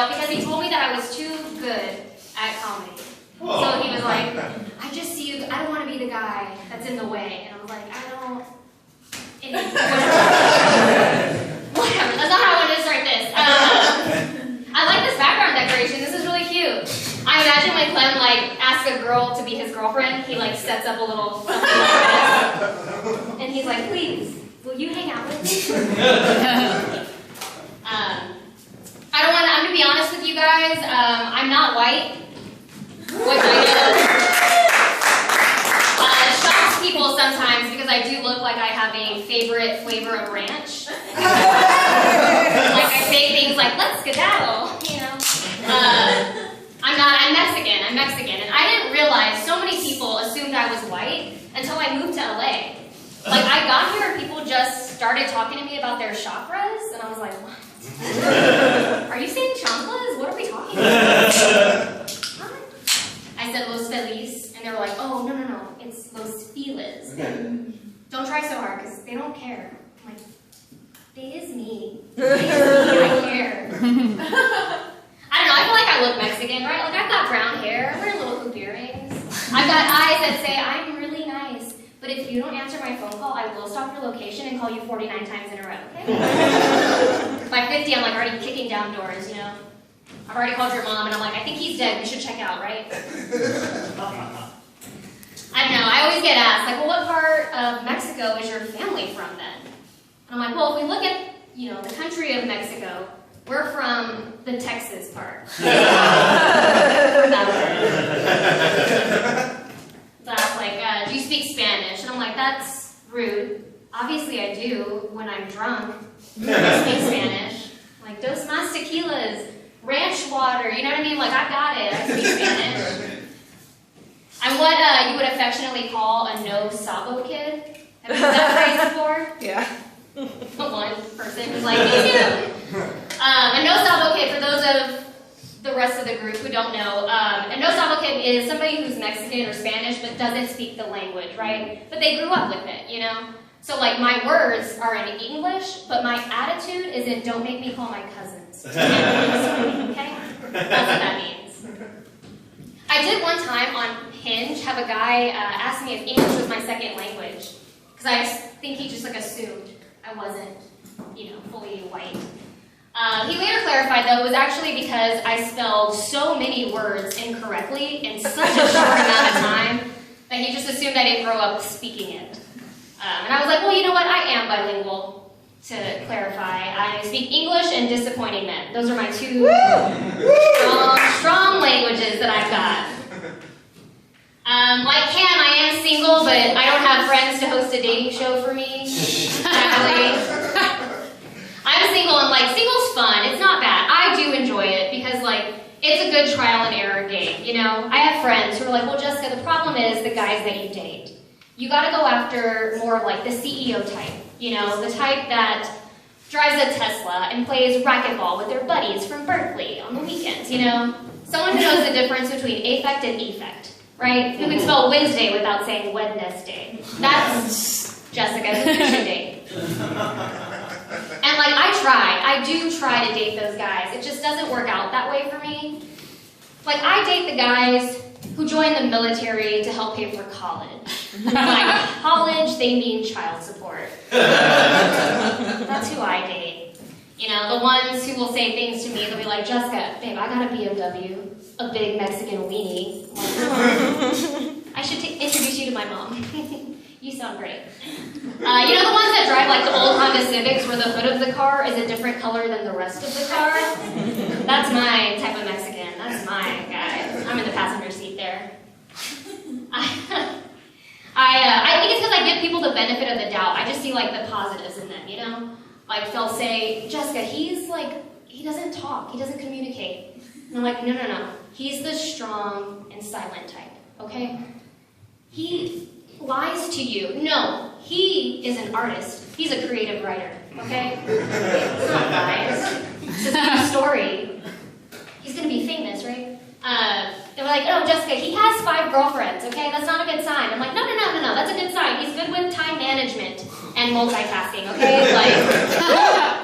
out because he told me that I was too good at comedy. So he was like, I just see you, I don't want to be the guy that's in the way. And I was like, I don't, whatever, that's not how I wanted to start this. I like this background decoration, this is really cute. I imagine when Clem asks a girl to be his girlfriend, he sets up a little something like this. And he's like, please, will you hang out with me? I'm gonna be honest with you guys, I'm not white. Which I know shocks people sometimes because I do look like I have a favorite flavor of ranch. I say things like, let's skedaddle, you know. I'm Mexican, and I didn't realize so many people assumed I was white until I moved to LA. I got here and people just started talking to me about their chakras, and I was like, what? Are you saying chanclas? What are we talking about? I said Los Feliz, and they were like, oh, no, it's Los Feliz. Don't try so hard, because they don't care. I'm like, they is me. I care. I don't know, I feel like I look Mexican, right? I've got brown hair, I'm wearing little hoop earrings. I've got eyes that say, I'm really nice, but if you don't answer my phone call, I will stop your location and call you 49 times in a row, okay? By 50, I'm already kicking down doors, you know? I've already called your mom, and I'm like, I think he's dead. We should check out, right? I don't know. I always get asked, well, what part of Mexico is your family from then? And I'm like, well, if we look at, the country of Mexico, we're from the Texas part. That's do you speak Spanish? And I'm like, that's rude. Obviously, I do when I'm drunk. I speak Spanish. Dos más tequilas. Ranch water, you know what I mean? I got it. I speak Spanish. I'm what you would affectionately call a no sabo kid. Have you heard that phrase before? Yeah. One person who's like, me too. A no sabo kid, for those of the rest of the group who don't know, a no sabo kid is somebody who's Mexican or Spanish but doesn't speak the language, right? But they grew up with it, you know? So my words are in English, but my attitude is in don't make me call my cousins. Okay? That's what that means. I did one time on Hinge have a guy ask me if English was my second language. Because I think he just assumed I wasn't, fully white. He later clarified, though, it was actually because I spelled so many words incorrectly in such a short amount of time that he just assumed I didn't grow up speaking it. And I was like, well, you know what? I am bilingual, to clarify. I speak English and disappointing men. Those are my two strong languages that I've got. Like Cam, I am single, but I don't have friends to host a dating show for me. Actually, I'm single, and single's fun. It's not bad. I do enjoy it because it's a good trial and error game. I have friends who are like, well, Jessica, the problem is the guys that you date. You gotta go after more of the CEO type, the type that drives a Tesla and plays racquetball with their buddies from Berkeley on the weekends, Someone who knows the difference between affect and effect, right? Who can spell Wednesday without saying Wednesday. That's Jessica, who you should date. And I do try to date those guys. It just doesn't work out that way for me. I date the guys who joined the military to help pay for college. College, they mean child support. That's who I date. The ones who will say things to me, they'll be like, Jessica, babe, I got a BMW, a big Mexican weenie. I should introduce you to my mom. You sound great. The ones that drive the old Honda Civics where the hood of the car is a different color than the rest of the car? That's my type of Mexican. That's my guy. I'm in the passenger seat there. I think it's because I give people the benefit of the doubt. I just see the positives in them, they'll say, Jessica, he's he doesn't talk, he doesn't communicate. And I'm like, no. He's the strong and silent type, okay? He lies to you. No, he is an artist. He's a creative writer, okay? It's not lies. It's a deep story. He's gonna be famous, right? They were like, oh, Jessica, he has 5 girlfriends, okay? That's not a good sign. I'm like, no, that's a good sign. He's good with time management and multitasking, okay?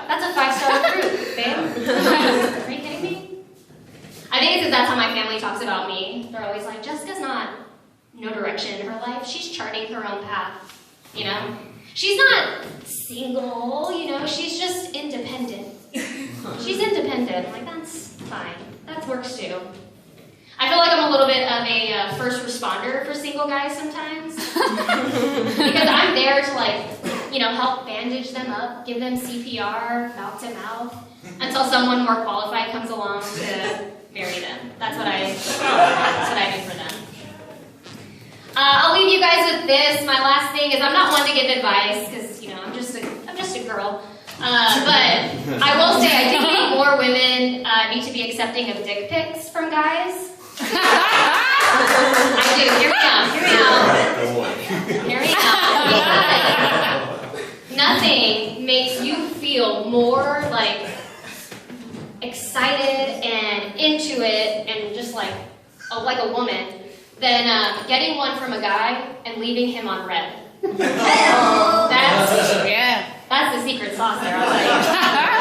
That's a 5-star recruit, babe. Are you kidding me? my family talks about me. They're always like, Jessica's not no direction in her life. She's charting her own path, you know? She's not single, you know? She's just independent. She's independent. I'm like, that's fine. That works too. I feel like I'm a little bit of a first responder for single guys sometimes. Because I'm there to, like, you know, help bandage them up, give them CPR, mouth to mouth, until someone more qualified comes along to marry them. That's what I do for them. I'll leave you guys with this. My last thing is I'm not one to give advice because, you know, I'm just a girl. But I will say I do think more women need to be accepting of dick pics from guys. I do. Hear me out. Because nothing makes you feel more like excited and into it and just like a woman than getting one from a guy and leaving him on red. That's the secret sauce there, I'll tell you.